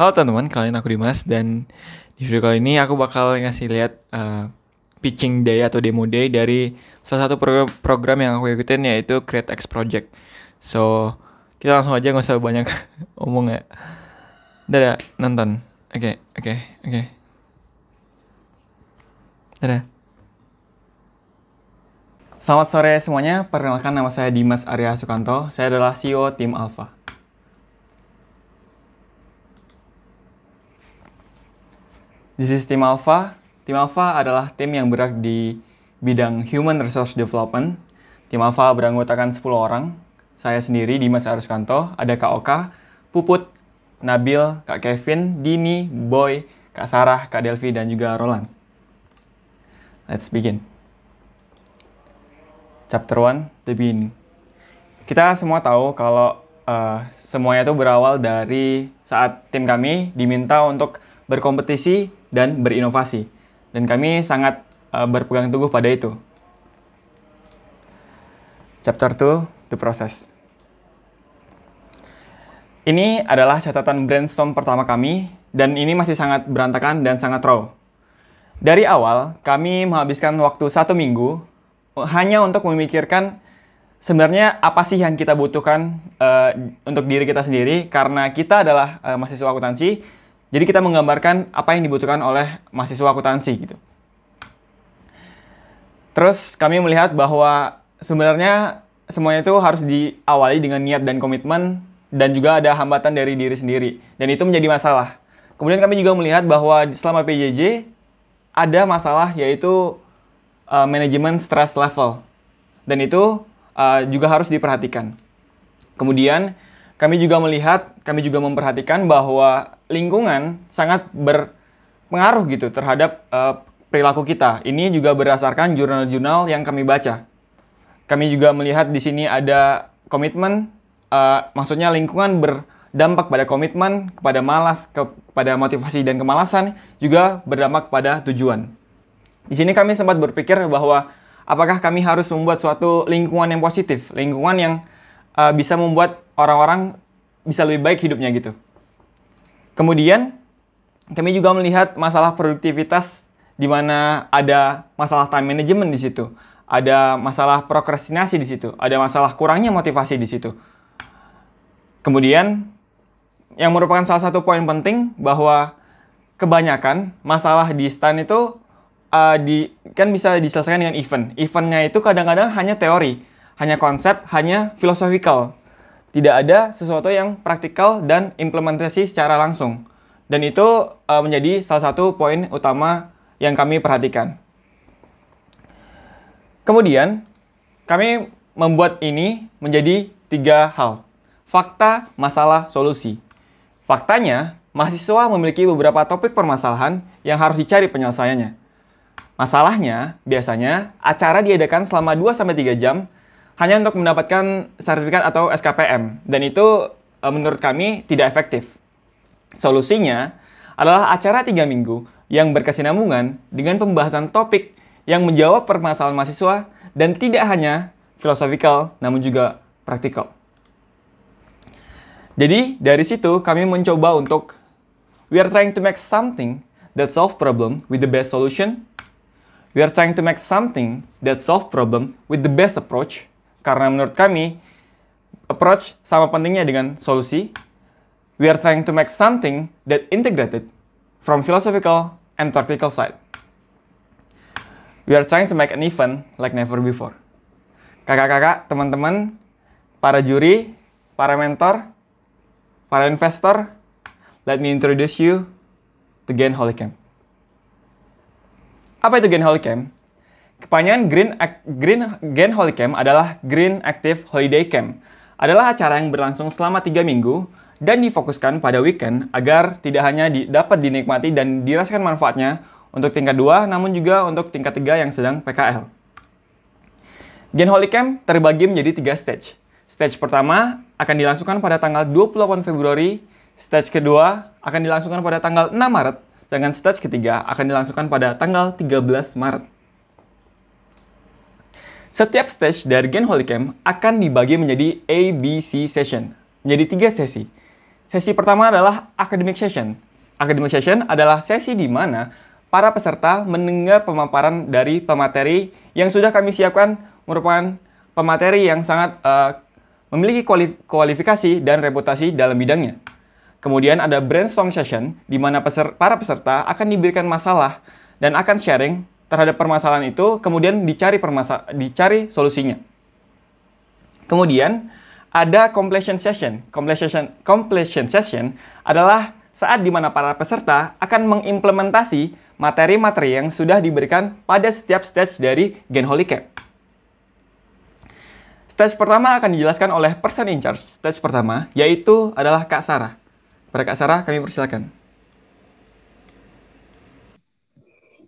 Halo teman-teman, kalian aku Dimas dan di video kali ini aku bakal ngasih lihat pitching day atau demo day dari salah satu program yang aku ikutin yaitu Create X Project. So, kita langsung aja nggak usah banyak omong ya. Dadah, nonton. Oke. Dadah. Selamat sore semuanya, perkenalkan nama saya Dimas Arya Sukanto. Saya adalah CEO tim Alpha. This is Tim Alpha. Tim Alpha adalah tim yang bergerak di bidang Human Resource Development. Tim Alpha beranggotakan 10 orang. Saya sendiri, Dimas Arya Sukanto. Ada Kak Oka, Puput, Nabil, Kak Kevin, Dini, Boy, Kak Sarah, Kak Delvi, dan juga Roland. Let's begin. Chapter 1, The Beginning. Kita semua tahu kalau semuanya itu berawal dari saat tim kami diminta untuk berkompetisi dan berinovasi. Dan kami sangat berpegang teguh pada itu. Chapter 2, The Process. Ini adalah catatan brainstorm pertama kami, dan ini masih sangat berantakan dan sangat raw. Dari awal, kami menghabiskan waktu 1 minggu hanya untuk memikirkan sebenarnya apa sih yang kita butuhkan untuk diri kita sendiri, karena kita adalah mahasiswa akuntansi. Jadi kita menggambarkan apa yang dibutuhkan oleh mahasiswa akuntansi gitu. Terus kami melihat bahwa sebenarnya semuanya itu harus diawali dengan niat dan komitmen, dan juga ada hambatan dari diri sendiri. Dan itu menjadi masalah. Kemudian kami juga melihat bahwa selama PJJ ada masalah, yaitu manajemen stress level. Dan itu juga harus diperhatikan. Kemudian kami juga memperhatikan bahwa lingkungan sangat berpengaruh gitu terhadap perilaku kita. Ini juga berdasarkan jurnal-jurnal yang kami baca. Kami juga melihat di sini ada komitmen, maksudnya lingkungan berdampak pada komitmen, kepada malas, kepada motivasi dan kemalasan, juga berdampak pada tujuan. Di sini kami sempat berpikir bahwa apakah kami harus membuat suatu lingkungan yang positif, lingkungan yang bisa membuat orang-orang bisa lebih baik hidupnya gitu. Kemudian kami juga melihat masalah produktivitas, di mana ada masalah time management di situ, ada masalah prokrastinasi di situ, ada masalah kurangnya motivasi di situ. Kemudian yang merupakan salah satu poin penting bahwa kebanyakan masalah di STAN itu kan bisa diselesaikan dengan event. Eventnya itu kadang-kadang hanya teori, hanya konsep, hanya filosofikal. Tidak ada sesuatu yang praktikal dan implementasi secara langsung. Dan itu menjadi salah satu poin utama yang kami perhatikan. Kemudian, kami membuat ini menjadi 3 hal. Fakta, masalah, solusi. Faktanya, mahasiswa memiliki beberapa topik permasalahan yang harus dicari penyelesaiannya. Masalahnya, biasanya acara diadakan selama 2-3 jam hanya untuk mendapatkan sertifikat atau SKPM. Dan itu menurut kami tidak efektif. Solusinya adalah acara 3 minggu yang berkesinambungan dengan pembahasan topik yang menjawab permasalahan mahasiswa dan tidak hanya filosofikal namun juga praktikal. Jadi dari situ kami mencoba untuk we are trying to make something that solve problem with the best solution. We are trying to make something that solve problem with the best approach. Karena menurut kami, approach sama pentingnya dengan solusi. We are trying to make something that integrated from philosophical and practical side. We are trying to make an event like never before. Kakak-kakak, teman-teman, para juri, para mentor, para investor, let me introduce you to Gen Holy Camp. Apa itu Gen Holy Camp? Kepanjangan Gen Holy Camp adalah Green Active Holiday Camp. Adalah acara yang berlangsung selama 3 minggu dan difokuskan pada weekend agar tidak hanya dapat dinikmati dan dirasakan manfaatnya untuk tingkat 2, namun juga untuk tingkat 3 yang sedang PKL. Gen Holy Camp terbagi menjadi 3 stage. Stage pertama akan dilangsungkan pada tanggal 28 Februari, stage kedua akan dilangsungkan pada tanggal 6 Maret, sedangkan stage ketiga akan dilangsungkan pada tanggal 13 Maret. Setiap stage dari Gen Holy Camp akan dibagi menjadi A, B, C session, menjadi 3 sesi. Sesi pertama adalah academic session. Academic session adalah sesi di mana para peserta mendengar pemaparan dari pemateri yang sudah kami siapkan, merupakan pemateri yang sangat memiliki kualifikasi dan reputasi dalam bidangnya. Kemudian ada brainstorm session, di mana para peserta akan diberikan masalah dan akan sharing terhadap permasalahan itu, kemudian dicari solusinya. Kemudian ada completion session. Completion session adalah saat di mana para peserta akan mengimplementasi materi-materi yang sudah diberikan pada setiap stage dari Gen Holy Camp. Stage pertama akan dijelaskan oleh person in charge. Stage pertama yaitu adalah Kak Sarah. Pada Kak Sarah, kami persilakan.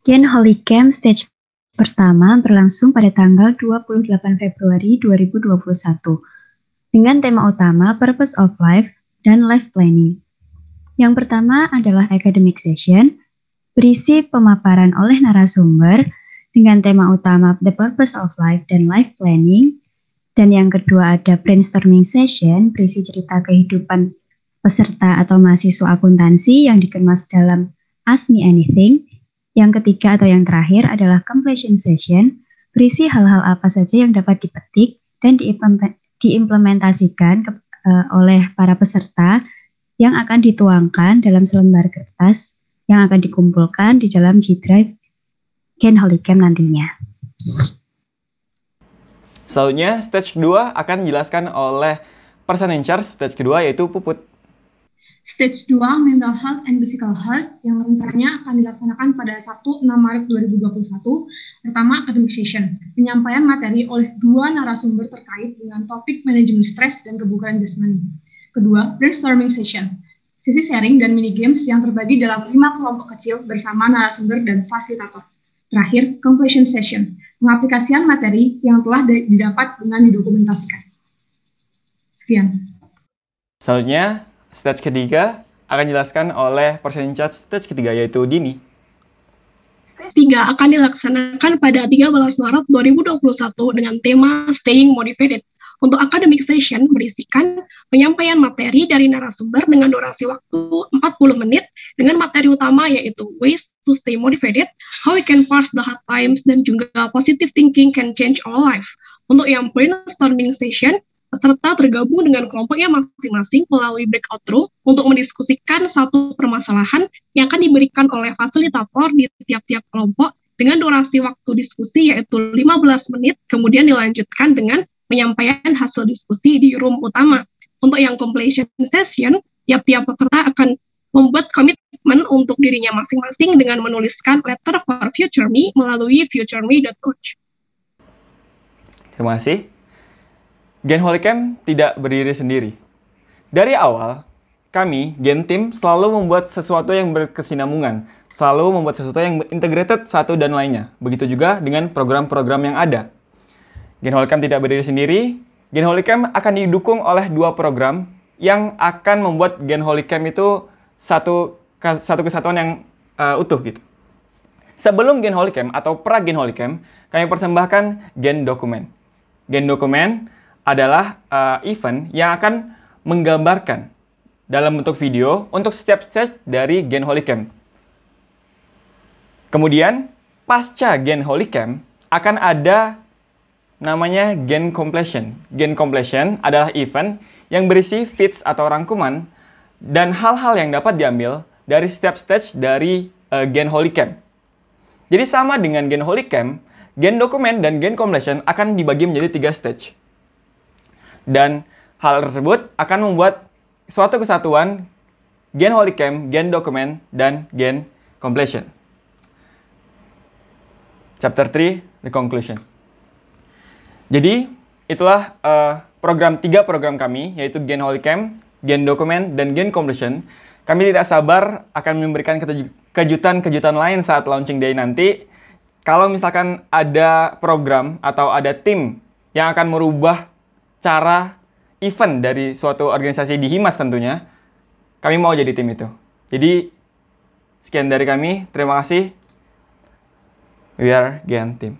Gen Holy Camp stage pertama berlangsung pada tanggal 28 Februari 2021 dengan tema utama Purpose of Life dan Life Planning. Yang pertama adalah academic session, berisi pemaparan oleh narasumber dengan tema utama The Purpose of Life dan Life Planning. Dan yang kedua ada brainstorming session, berisi cerita kehidupan peserta atau mahasiswa akuntansi yang dikemas dalam Ask Me Anything. Yang ketiga atau yang terakhir adalah completion session, berisi hal-hal apa saja yang dapat dipetik dan diimplementasikan oleh para peserta yang akan dituangkan dalam selembar kertas yang akan dikumpulkan di dalam G Drive Gen Holy Camp nantinya. Selanjutnya, stage 2 akan dijelaskan oleh person in charge stage kedua yaitu Puput. Stage 2, Mental Health and Physical Health, yang rencananya akan dilaksanakan pada Sabtu 6 Maret 2021. Pertama, academic session, penyampaian materi oleh 2 narasumber terkait dengan topik manajemen stres dan kebugaran jasmani. Kedua, brainstorming session, sesi sharing dan mini games yang terbagi dalam 5 kelompok kecil bersama narasumber dan fasilitator. Terakhir, completion session, pengaplikasian materi yang telah didapat dengan didokumentasikan. Sekian. Selanjutnya, stage ketiga akan dijelaskan oleh person in charge stage ketiga yaitu Dini. Stage 3 akan dilaksanakan pada 13 Maret 2021 dengan tema Staying Motivated. Untuk academic session berisikan penyampaian materi dari narasumber dengan durasi waktu 40 menit dengan materi utama yaitu Ways to Stay Motivated, How We Can Pass the Hard Times, dan juga Positive Thinking Can Change Our Life. Untuk yang brainstorming session, peserta tergabung dengan kelompoknya masing-masing melalui breakout room untuk mendiskusikan satu permasalahan yang akan diberikan oleh fasilitator di tiap-tiap kelompok dengan durasi waktu diskusi yaitu 15 menit, kemudian dilanjutkan dengan penyampaian hasil diskusi di room utama. Untuk yang completion session, tiap-tiap peserta akan membuat komitmen untuk dirinya masing-masing dengan menuliskan letter for future me melalui futureme.org. Terima kasih. Gen Holy Camp tidak berdiri sendiri. Dari awal, kami, Gen Team, selalu membuat sesuatu yang berkesinambungan, selalu membuat sesuatu yang integrated satu dan lainnya. Begitu juga dengan program-program yang ada. Gen Holy Camp tidak berdiri sendiri. Gen Holy Camp akan didukung oleh 2 program yang akan membuat Gen Holy Camp itu satu kesatuan yang utuh gitu. Sebelum Gen Holy Camp atau pra Gen Holy Camp, kami persembahkan Gen Dokumen. Gen Dokumen adalah event yang akan menggambarkan dalam bentuk video untuk setiap stage dari Gen Holy Camp. Kemudian, pasca Gen Holy Camp, akan ada namanya Gen Completion. Gen Completion adalah event yang berisi feeds atau rangkuman dan hal-hal yang dapat diambil dari setiap stage dari Gen Holy Camp. Jadi sama dengan Gen Holy Camp, Gen Dokumen dan Gen Completion akan dibagi menjadi 3 stage. Dan hal tersebut akan membuat suatu kesatuan Gen Holy Camp, Gen Dokumen, dan Gen Completion. Chapter 3, The Conclusion. Jadi, itulah 3 program kami, yaitu Gen Holy Camp, Gen Dokumen, dan Gen Completion. Kami tidak sabar akan memberikan kejutan-kejutan lain saat launching day nanti. Kalau misalkan ada program atau ada tim yang akan merubah cara event dari suatu organisasi di Himas tentunya, kami mau jadi tim itu. Jadi, sekian dari kami. Terima kasih. We are Gen Team.